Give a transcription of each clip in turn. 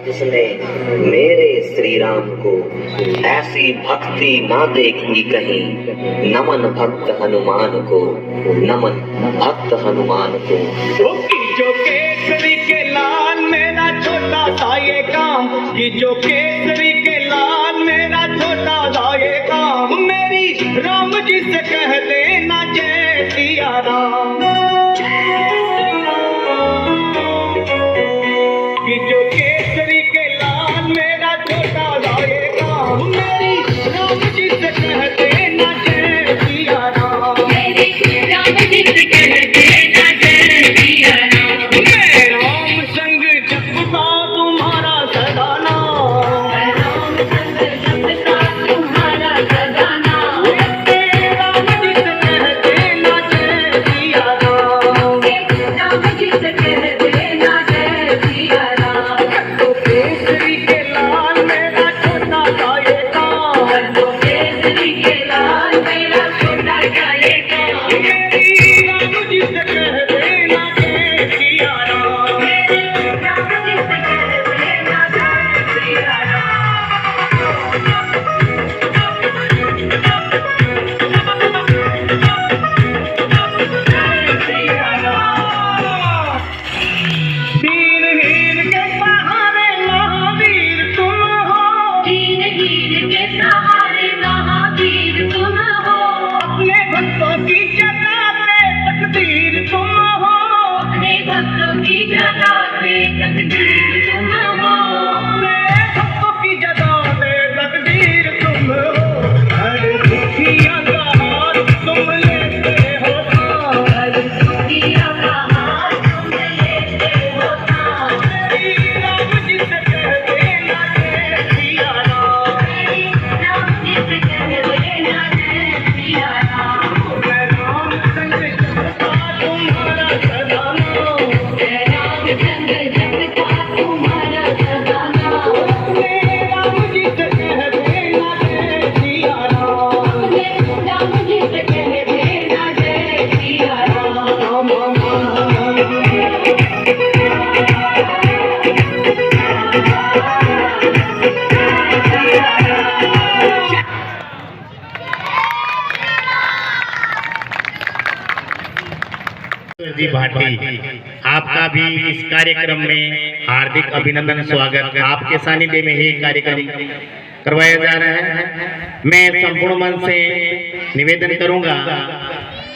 जिसने मेरे श्री राम को ऐसी भक्ति ना देखी कहीं। नमन भक्त हनुमान को, नमन भक्त हनुमान को। जो केसरी के लाल मेरा छोटा सा ये काम, कि जो केसरी के लाल मेरा छोटा सा ये काम, मेरी राम जी से कह देना जय सिया राम। कि जो केसरी के लाल मेरा छोटा सा ये काम, मेरी राम जी से कह देना जय सिया राम। मेरी राम जी से कह देना जय सिया राम। मैं राम संग जपता तुम्हारा सदा नाम, मैं राम संग जपता तुम्हारा सदा नाम। राम जी से कह देना जय सिया राम। राम जी से कह देना जय सिया राम। तो केसरी के लाल मेरा छोटा सा ये काम, तो केसरी के लाल मेरा छोटा सा ये काम। मेरी राम जी से कह देना जय सिया राम। राम जी से कह देना जय सिया राम। हीर हीर के सहारे महावीर तुम हो, दीन हीन के सहारे महावीर तुम हो। अपने भक्तों की जगाते तकदीर तुम हो। अपने भक्तों की जगाते तकदीर तुम हो। अपने भक्तों की जगाते तकदीर तुम हो। हर दुखिया का हाथ तुम लेते हो थाम। हर दुखिया का हाथ तुम लेते हो थाम। मेरी राम जी से कह देना जय सिया राम। राम जी से कह देना जय सिया राम। मैं राम संग जपता तुम्हारा सदा नाम। मैं राम संग जपता तुम्हारा सदा नाम। राम जी से कह देना जय सिया राम। राम जी से कह देना जय सिया राम। जी भाटी, आपका भी इस कार्यक्रम में हार्दिक अभिनंदन, स्वागत। आपके सानिध्य में ही कार्यक्रम करवाया जा रहा है। मैं संपूर्ण मन से निवेदन करूंगा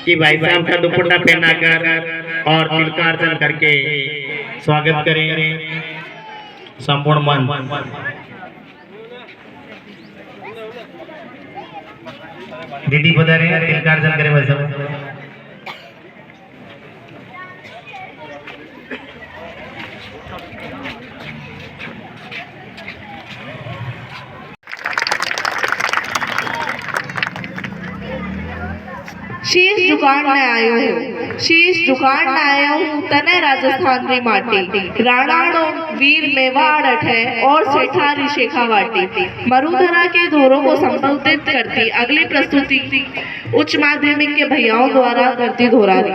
कि भाई साहब का दुपट्टा पहनाकर और तिलकार्चन करके स्वागत करें। संपूर्ण मन दीदी पधारे, तिलकार्चन करें भाई साहब। शीश झुकाण न आयो हूँ, शीश झुकाण न आया हूँ तने राजस्थान री माटी। राणाणो वीर मेवाड़ अठे और सेठारी शेखावाटी। मरुधरा के धोरों को संबोधित करती अगली प्रस्तुति उच्च माध्यमिक के भैयाओं द्वारा करती धोरारी।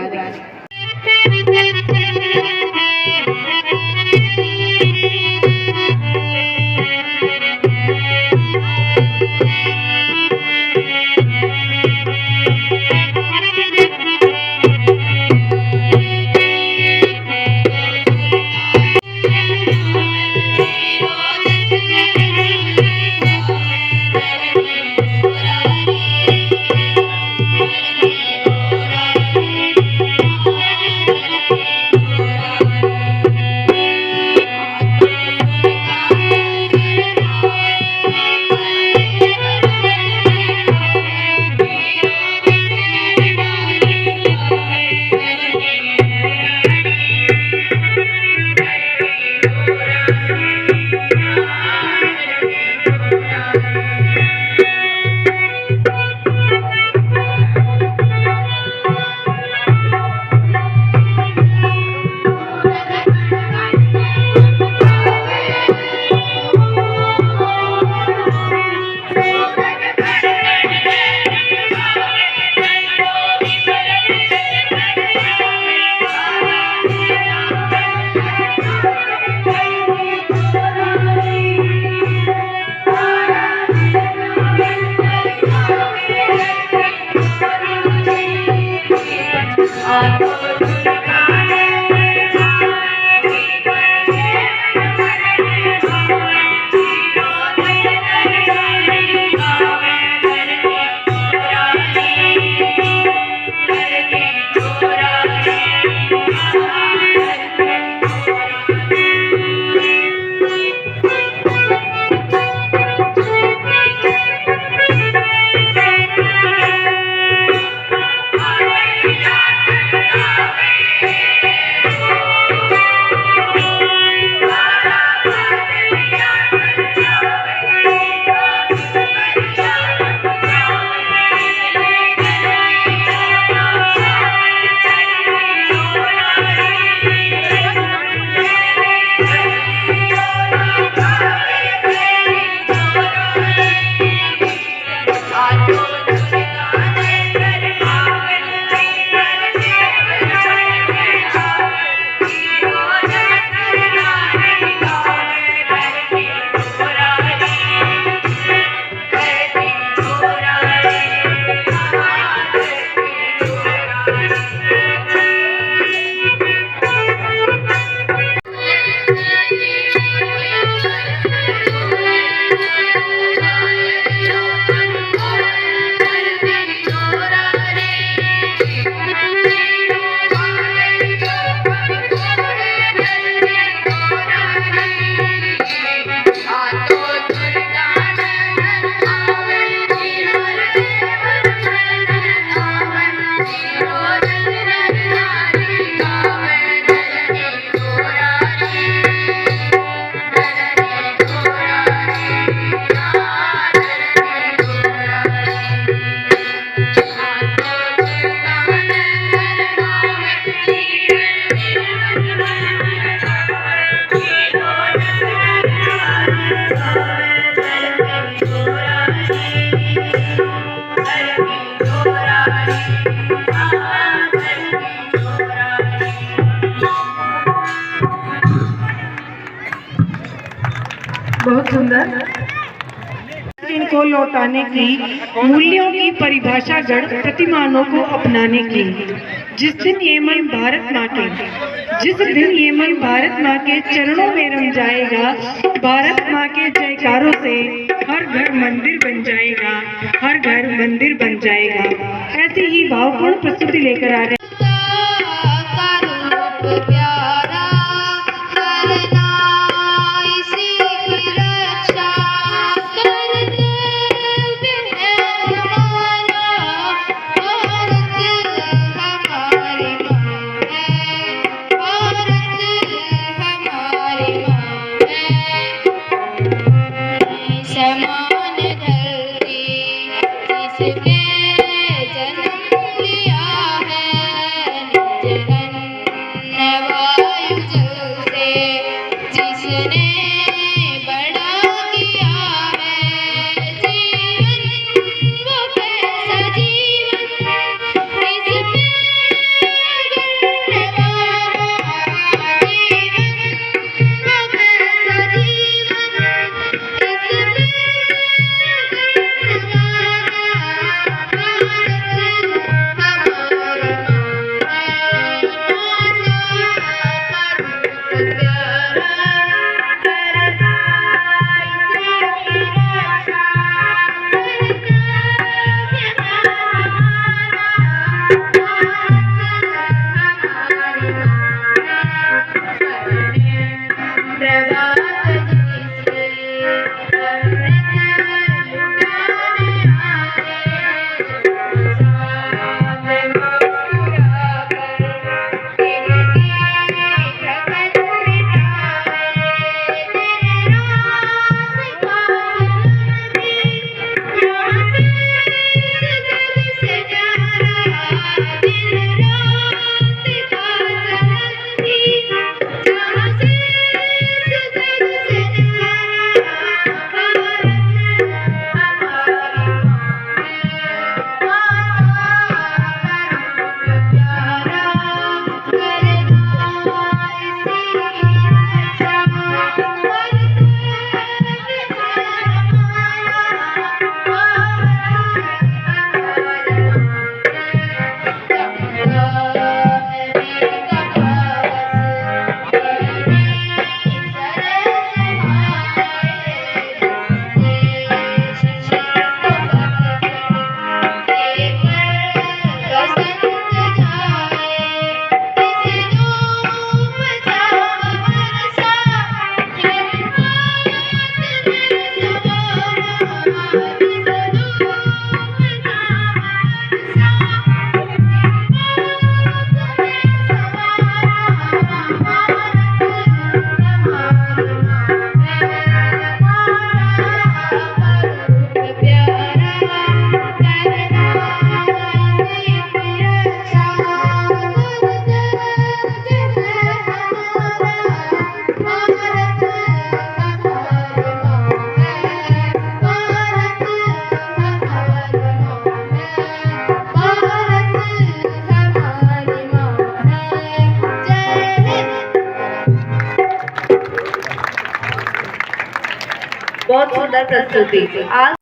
बहुत सुंदर। इनको लौटाने की, मूल्यों की परिभाषा गढ़ प्रतिमानों को अपनाने की। जिस दिन ये मन भारत माँ के चरणों में रम जाएगा, भारत माँ के जयकारों से हर घर मंदिर बन जाएगा, हर घर मंदिर बन जाएगा। ऐसी ही भावपूर्ण प्रस्तुति लेकर आ रहे बहुत सुंदर प्रस्तुति। आज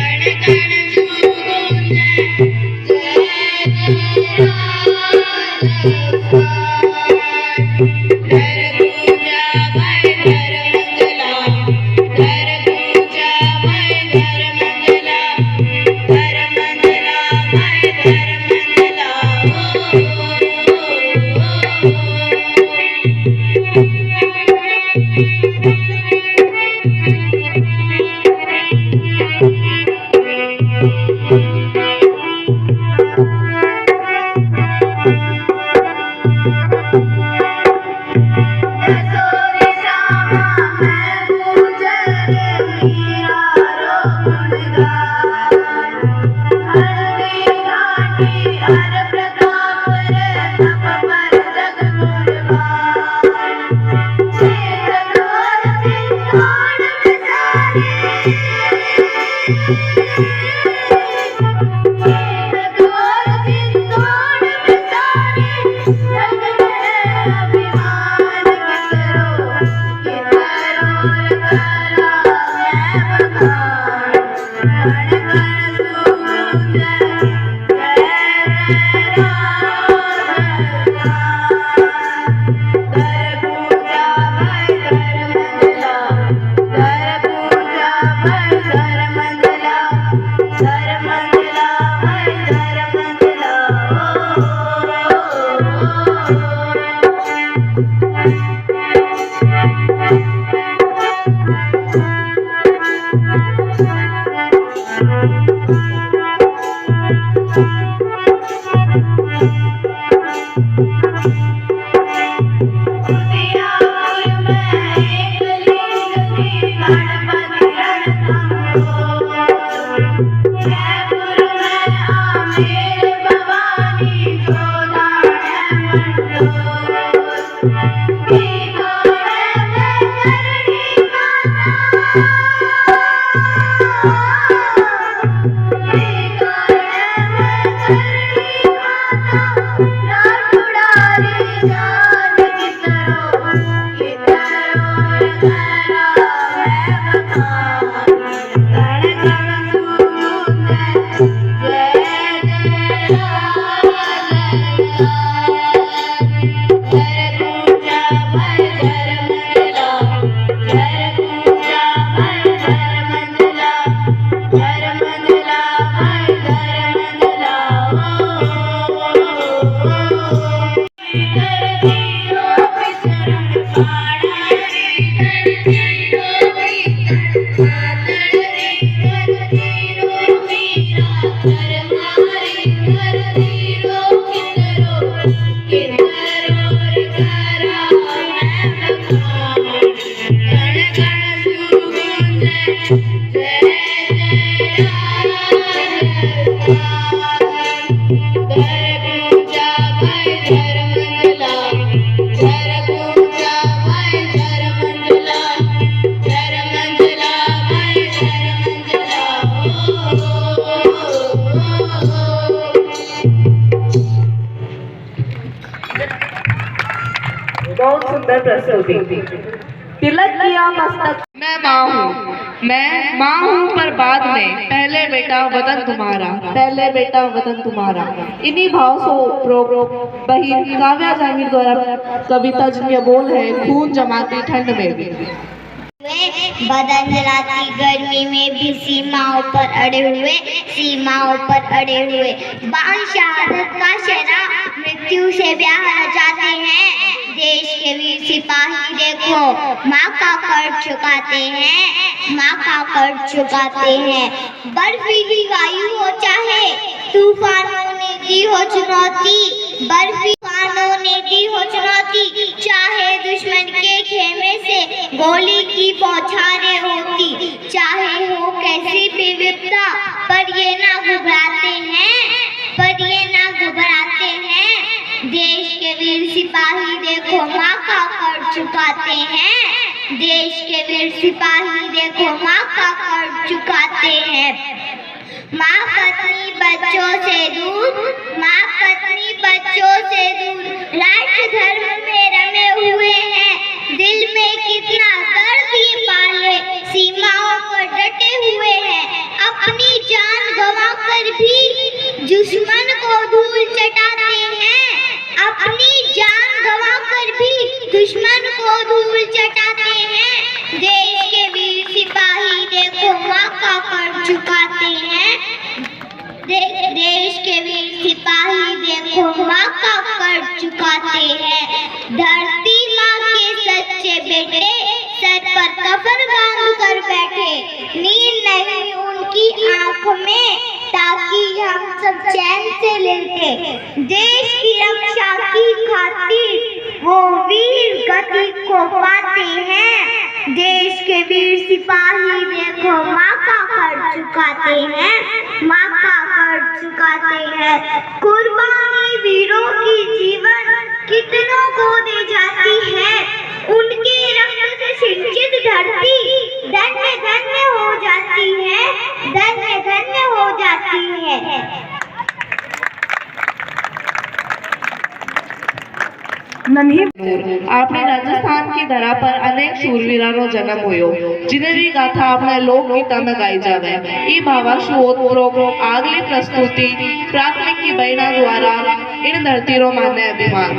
कण कण जूं गूंजे बहुत सुंदर प्रस्तुति। तिलक किया मस्तक मैं माँ हूँ, मैं माँ हूँ पर बाद में पहले बेटा वतन तुम्हारा, पहले बेटा वतन तुम्हारा। इन्हीं भाव से प्रोग्राम बहिन काव्या जागीर द्वारा कविता जिनके बोल है खून जमाती ठंड में भी। बदन जलाती गर्मी में भी सीमाओं पर अड़े हुए, सीमाओं पर अड़े हुए बान शहादत का शहरा मृत्यु से ब्याह रचाते हैं। देश के वीर सिपाही देखो माँ का कर्ज चुकाते हैं, माँ का कर्ज चुकाते हैं। बर्फीली वायु हो चाहे तूफानों ने दी हो चुनौती, बर्फी तूफानों ने दी हो चुनौती, चाहे दुश्मन के खेमे से गोली की बौछारें होती, चाहे हो कैसी भी विपदा पर ये ना घबराते हैं, पर ये ना घबराते हैं। देश के वीर सिपाही देखो माँ का कर्ज चुकाते हैं, देश के वीर सिपाही देखो माँ का कर्ज चुकाते हैं। माँ पत्नी बच्चों से दूर, माँ पत्नी बच्चों से दूर राष्ट्र धर्म में रमे हुए हैं। दिल में कितना दर्द ही पाले सीमाओं पर डटे हुए हैं। अपनी जान गंवाकर भी दुश्मन को धूल चटाते हैं, अपनी जान गंवाकर भी दुश्मन को धूल चटाते हैं। देश के वीर सिपाही देखो माँ का कर्ज चुकाते हैं, देश के वीर सिपाही देखो माँ का कर्ज चुकाते हैं। धरती माँ के सच्चे बेटे सर पर कफन बांध कर बैठे, नींद नहीं उनकी आंख में ताकि हम सब चैन से लेटे। देश की रक्षा की खातिर वो वीर गति को पाते हैं। देश के वीर सिपाही देखो माँ का कर्ज चुकाते हैं, माँ का कर्ज चुकाते हैं। कुर्बानी वीरों की जीवन कितनों को दे जाती है, उनके रक्त से सिंचित धरती धन्य धन्य हो जाती है, धन्य धन्य નન્હી આપણે રાજસ્થાન की धरा पर अनेक शूरवीराનો जन्म हुयो जिनरी गाथा આપણે લોકગીતામાં ગાઈ જાવે ई भावाशु ओतप्रोग्राम આગલી प्रस्तुति प्राथमिक की बहना द्वारा इन धरतीरो माने अभिमान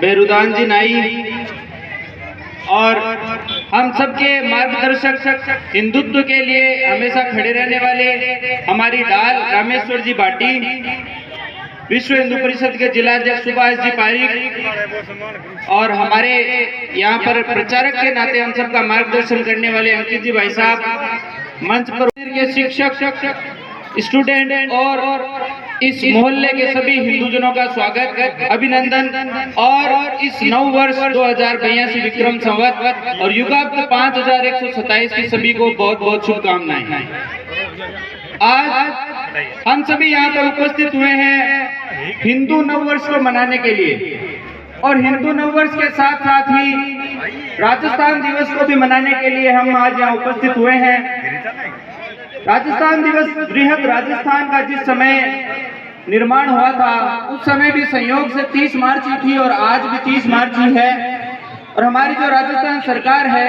बेरुदान जी नाई और हम सबके मार्गदर्शक हिंदुत्व के लिए हमेशा खड़े रहने वाले हमारी डाल रामेश्वर जी भाटी, विश्व हिंदू परिषद के जिला अध्यक्ष सुभाष जी पारिक और हमारे यहाँ पर प्रचारक के नाते हम सबका मार्गदर्शन करने वाले अंकित जी भाई साहब, मंच पर के शिक्षक, स्टूडेंट और इस मोहल्ले के सभी हिंदूजनों का स्वागत, अभिनंदन और इस नव वर्ष 2082 विक्रम संवत और युगाब्द 5127 की सभी को बहुत बहुत शुभकामनाएं। आज हम सभी यहाँ पर उपस्थित हुए हैं हिंदू नव वर्ष को मनाने के लिए, और हिंदू नव वर्ष के साथ साथ ही राजस्थान दिवस को भी मनाने के लिए हम आज यहाँ उपस्थित हुए हैं। राजस्थान दिवस बृहद राजस्थान का जिस समय निर्माण हुआ था, उस समय भी संयोग से 30 मार्च ही थी और आज भी 30 मार्च ही है। और हमारी जो राजस्थान सरकार है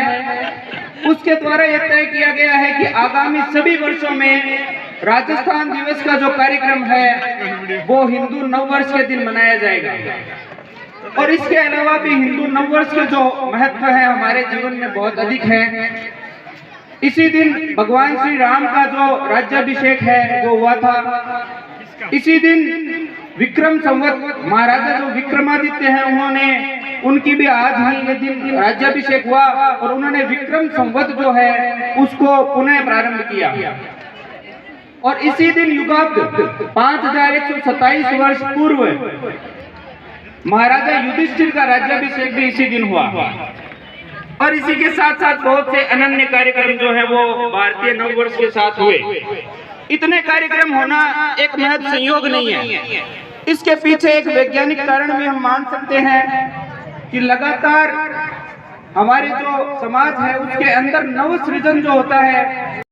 उसके द्वारा यह तय किया गया है कि आगामी सभी वर्षों में राजस्थान दिवस का जो कार्यक्रम है वो हिंदू नव वर्ष के दिन मनाया जाएगा। और इसके अलावा भी हिंदू नव वर्ष के जो महत्व है हमारे जीवन में बहुत अधिक है। इसी दिन भगवान श्री राम का जो राज्याभिषेक है वो हुआ था। इसी दिन विक्रम संवत महाराजा जो विक्रमादित्य हैं उनकी भी आज ही ये दिन राज्याभिषेक हुआ और उन्होंने विक्रम संवत जो है उसको पुनः प्रारंभ किया। और इसी दिन युगाब्द 5127 वर्ष पूर्व महाराजा युधिष्ठिर का राज्याभिषेक भी इसी दिन हुआ। और इसी के साथ साथ बहुत से अनन्य कार्यक्रम जो है वो भारतीय नव वर्ष के साथ हुए। इतने कार्यक्रम होना एक महज संयोग नहीं है, इसके पीछे एक वैज्ञानिक कारण भी हम मान सकते हैं कि लगातार हमारे जो समाज है उसके अंदर नव सृजन जो होता है।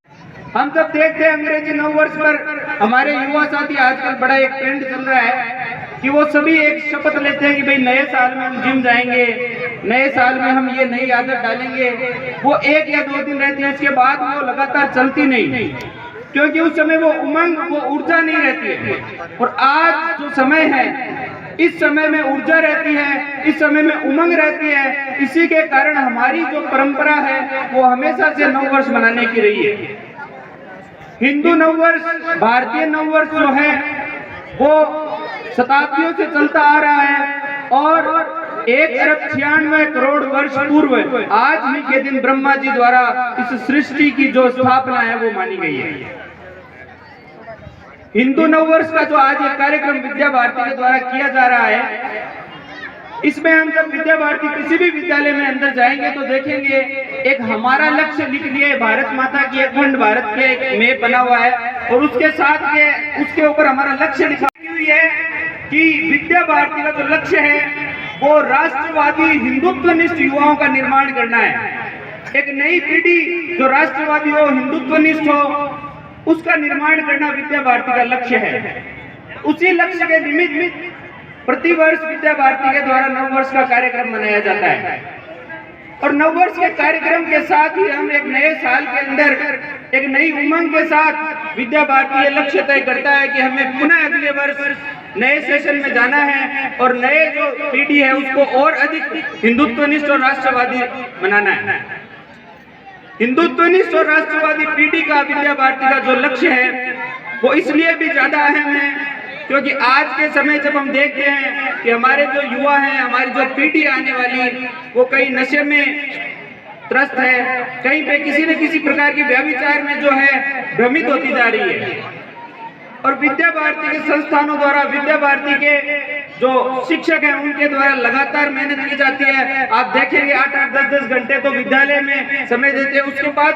हम सब देखते हैं अंग्रेजी नव वर्ष पर हमारे युवा साथी आजकल बड़ा एक ट्रेंड चल रहा है कि वो सभी एक शपथ लेते हैं कि भाई नए साल में हम जिम जाएंगे, नए साल में हम ये नई आदत डालेंगे। वो 1 या 2 दिन रहती है, उसके बाद वो लगातार चलती नहीं, क्योंकि उस समय वो उमंग, वो ऊर्जा नहीं रहती है। और आज जो समय है, इस समय में ऊर्जा रहती है, इस समय में उमंग रहती है। इसी के कारण हमारी जो परंपरा है वो हमेशा से नव वर्ष मनाने की रही है। हिंदू नव वर्ष, भारतीय नव वर्ष जो है वो शताब्दियों से चलता आ रहा है और 1 अरब 96 करोड़ वर्ष पूर्व आज ही के दिन ब्रह्मा जी द्वारा इस सृष्टि की जो स्थापना है वो मानी गई है। हिंदू नव वर्ष का जो आज एक कार्यक्रम विद्या भारती के द्वारा किया जा रहा है, इसमें हम जब विद्या भारती किसी भी विद्यालय में अंदर जाएंगे तो देखेंगे एक हमारा लक्ष्य लिख लिया, भारत माता की अखंड भारत के एक मैप बना हुआ है और उसके साथ के उसके ऊपर हमारा लक्ष्य लिखा हुई है कि विद्या भारती का जो लक्ष्य है वो राष्ट्रवादी हिंदुत्वनिष्ठ युवाओं का निर्माण करना है। एक नई पीढ़ी जो राष्ट्रवादी हो, हिंदुत्वनिष्ठ हो, उसका निर्माण करना विद्या भारती का लक्ष्य है। उसी लक्ष्य के निमित्त प्रतिवर्ष विद्या भारती के द्वारा नव वर्ष का कार्यक्रम मनाया जाता है। और नव वर्ष के कार्यक्रम के साथ ही हम एक नए साल के अंदर एक नई उमंग के साथ विद्या भारती ये लक्ष्य तय करता है कि हमें पुनः अगले वर्ष नए सेशन में जाना है और नए जो पीढ़ी है उसको और अधिक हिंदुत्वनिष्ठ और राष्ट्रवादी बनाना है। हिंदुत्वनिष्ठ और राष्ट्रवादी पीढ़ी का विद्या भारती का जो लक्ष्य है वो इसलिए भी ज्यादा अहम है क्योंकि आज के समय जब हम देखते हैं कि हमारे जो युवा हैं, हमारी जो पीढ़ी आने वाली, वो कहीं नशे में त्रस्त है, कहीं पे किसी न किसी प्रकार की व्यभिचार में जो है भ्रमित होती जा रही है। और विद्या भारती के संस्थानों द्वारा, विद्या भारती के जो शिक्षक हैं उनके द्वारा लगातार मेहनत की जाती है। आप देखेंगे 8-8, 10-10 घंटे तो विद्यालय में समय देते हैं। उसके बाद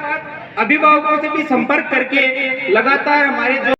अभिभावकों से भी संपर्क करके लगातार हमारे जो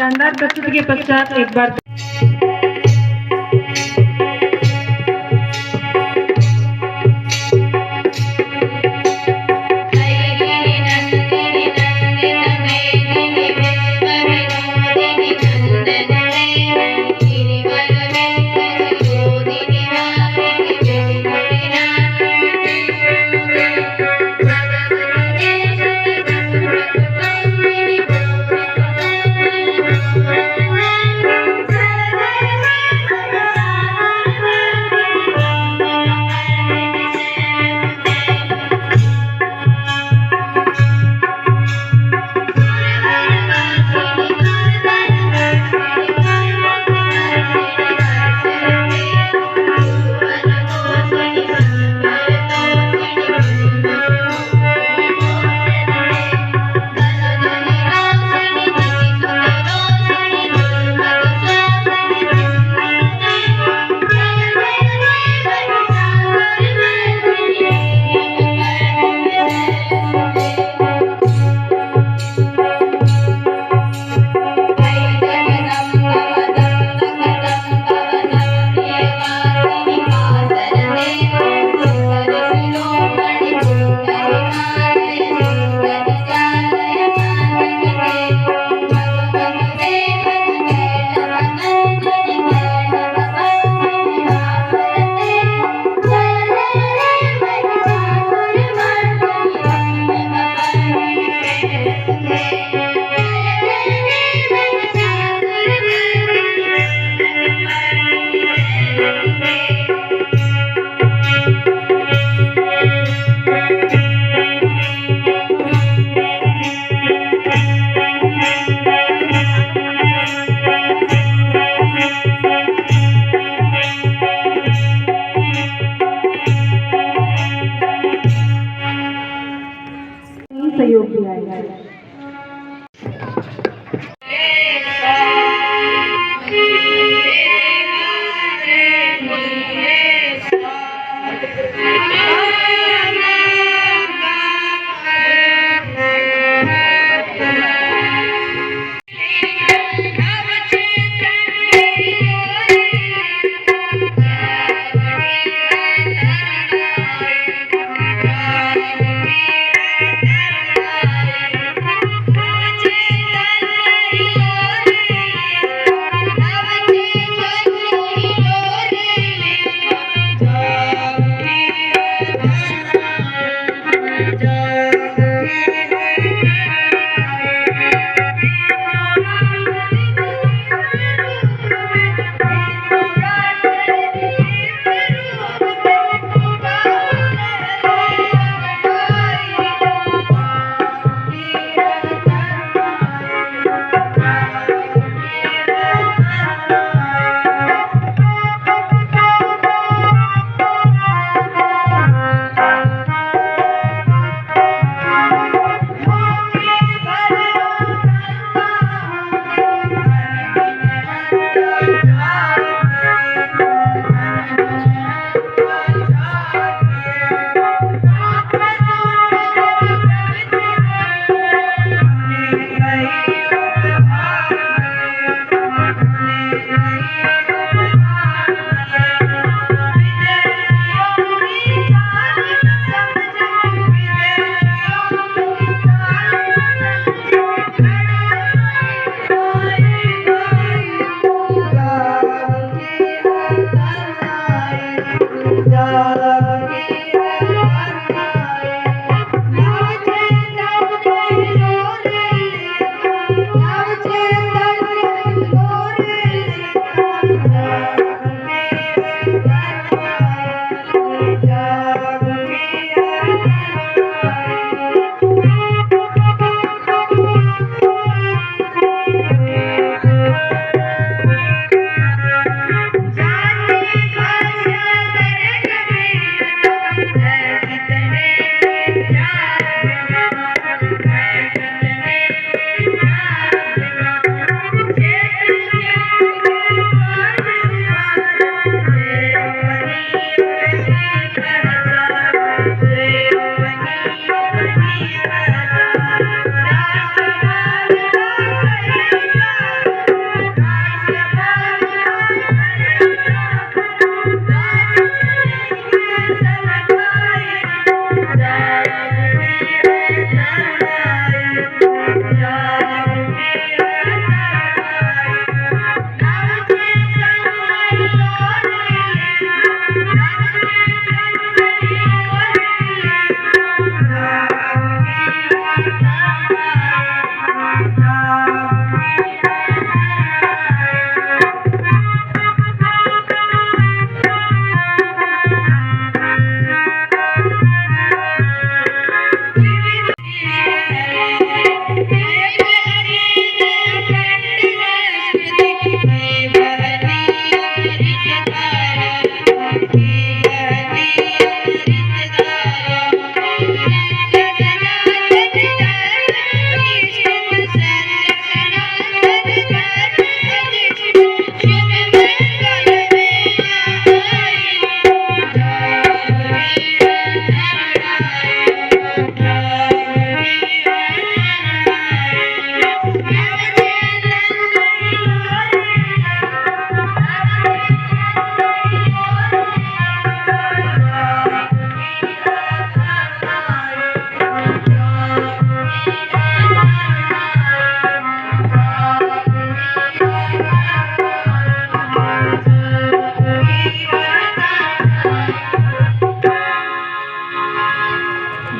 शानदार प्रस्तुति के पश्चात एक बार सहयोग दिया है।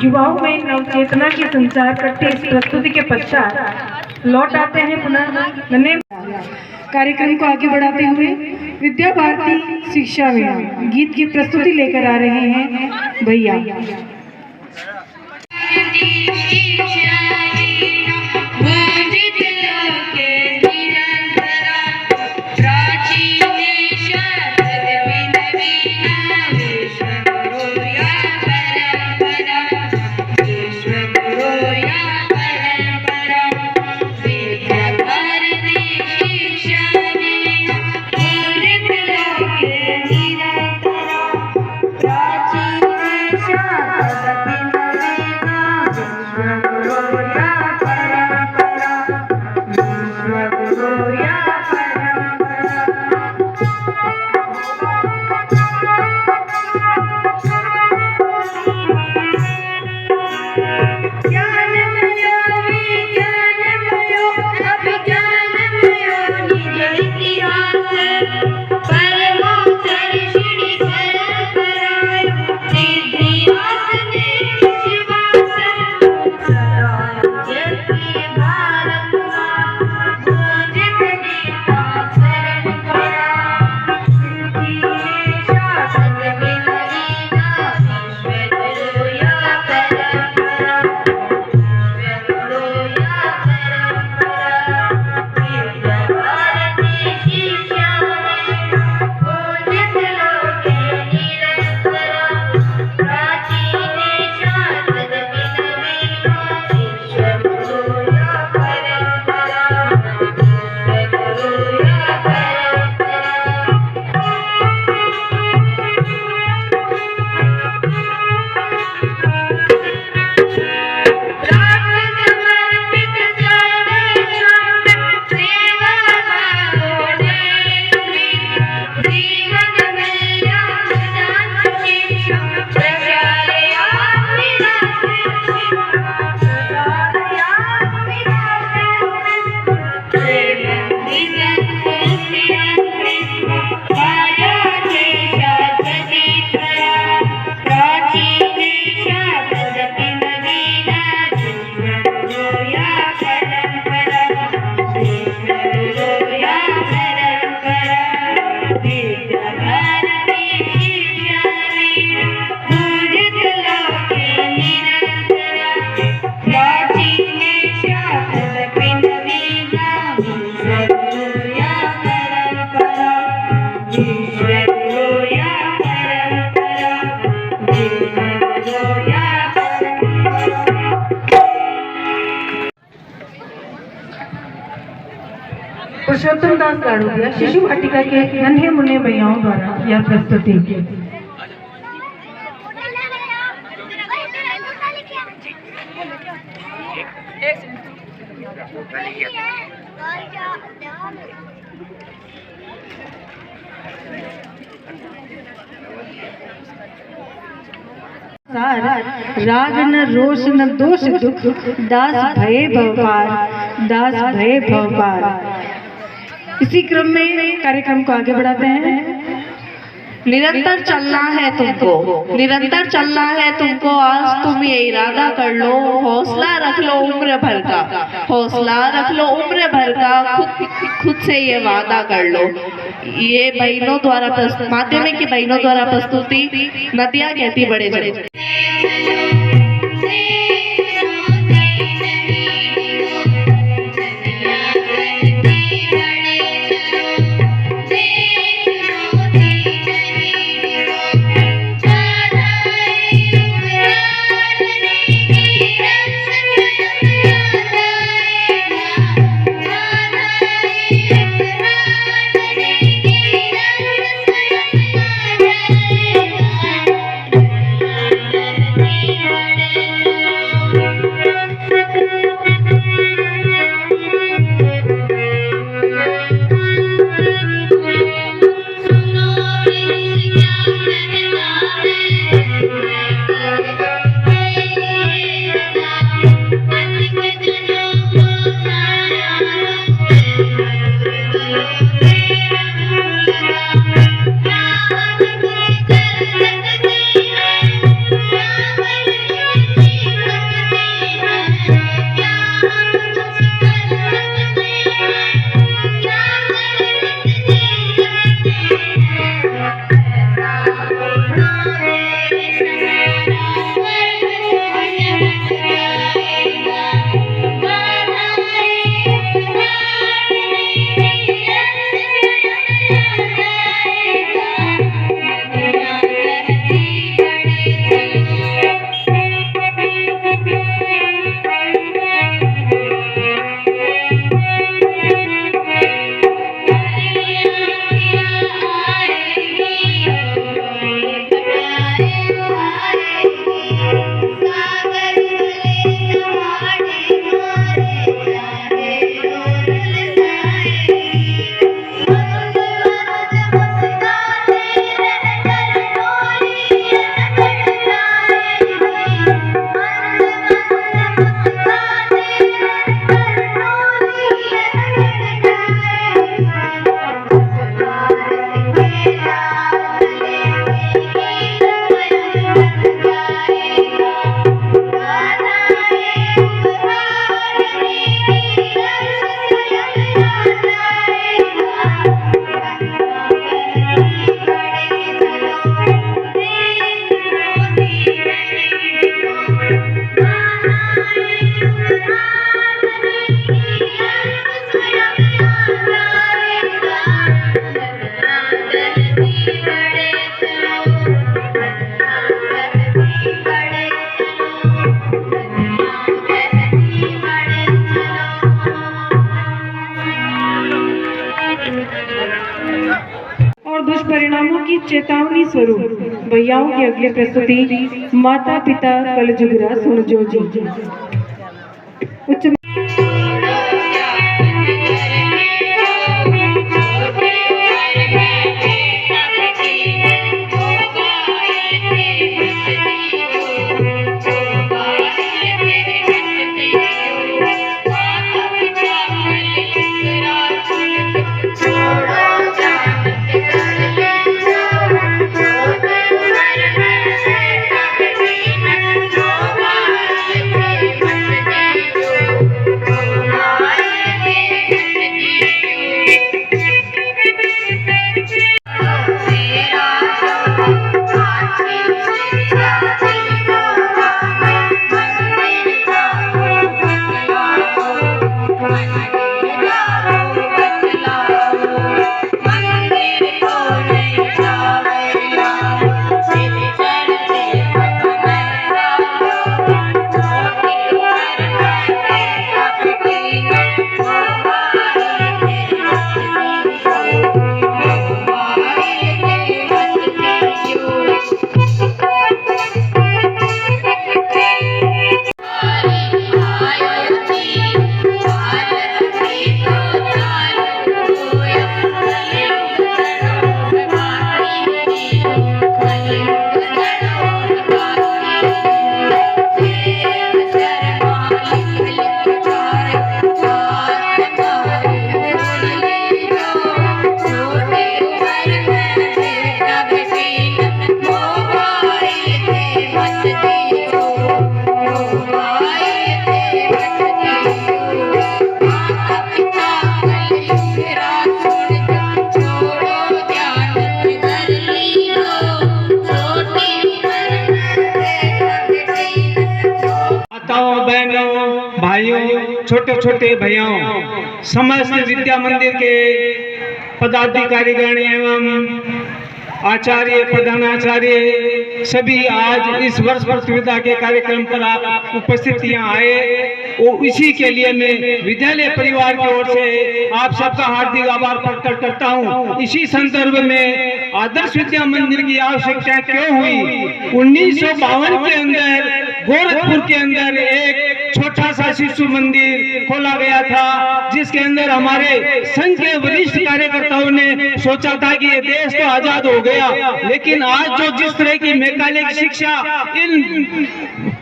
युवाओं में नवचेतना के संचार करते इस प्रस्तुति के पश्चात लौट आते हैं पुनः कार्यक्रम को आगे बढ़ाते हुए विद्या भारती शिक्षा वीणा गीत की प्रस्तुति लेकर आ रहे हैं भैया। पुरुषोत्तम दास गाड़ोदिया शिशु वाटिका के नन्हे मुन्ने भैयाओं द्वारा यह प्रस्तुति। राग न रोष न दोष दुख दास भय भवपार, दास भय भवपार। इसी क्रम में कार्यक्रम को आगे बढ़ाते हैं। निरंतर चलना है तुमको, निरंतर चलना है तुमको, आज तुम ये इरादा कर लो, हौसला रख लो उम्र भर का, हौसला रख लो उम्र भर का, खुद से ये वादा कर लो। ये बहनों द्वारा माध्यमिक की बहनों द्वारा प्रस्तुति नदिया कहती बड़े बड़े। और दुष्परिणामों की चेतावनी स्वरूप भैयाओं की अगली प्रस्तुति माता पिता कलजुगरा सुन जो जी। उच्च बहनों, भाइयों, छोटे छोटे भैयाओं, समस्त विद्या मंदिर के पदाधिकारीगण एवं आचार्य प्रधानाचार्य सभी आज इस वर्ष प्रतियोगिता के कार्यक्रम पर आप उपस्थित यहाँ आए और इसी के लिए मैं विद्यालय परिवार की ओर से आप सबका हार्दिक आभार प्रकट करता हूँ। इसी संदर्भ में आदर्श विद्या मंदिर की आवश्यकता क्यों हुई? 1952 के अंदर गोरखपुर के अंदर एक छोटा सा शिशु मंदिर खोला गया था, जिसके अंदर हमारे संघ के वरिष्ठ कार्यकर्ताओं ने सोचा था कि ये देश तो आजाद हो गया, लेकिन आज जो जिस तरह की मैकानिक शिक्षा इन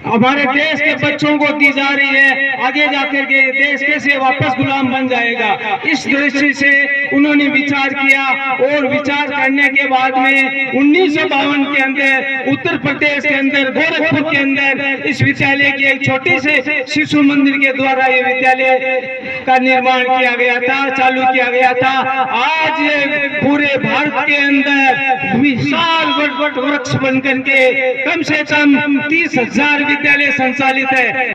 हमारे देश के बच्चों को दी जा रही है, आगे जाकर के देश कैसे वापस गुलाम बन जाएगा, इस दृष्टि से उन्होंने विचार किया और विचार करने के बाद में 1952 के अंदर उत्तर प्रदेश के अंदर गोरखपुर के अंदर इस विद्यालय की एक छोटे से शिशु मंदिर के द्वारा ये विद्यालय का निर्माण किया गया था, चालू किया गया था। आज ये पूरे भारत के अंदर विशाल वट वृक्ष बनकर के कम से कम 30,000 विद्यालय संचालित है।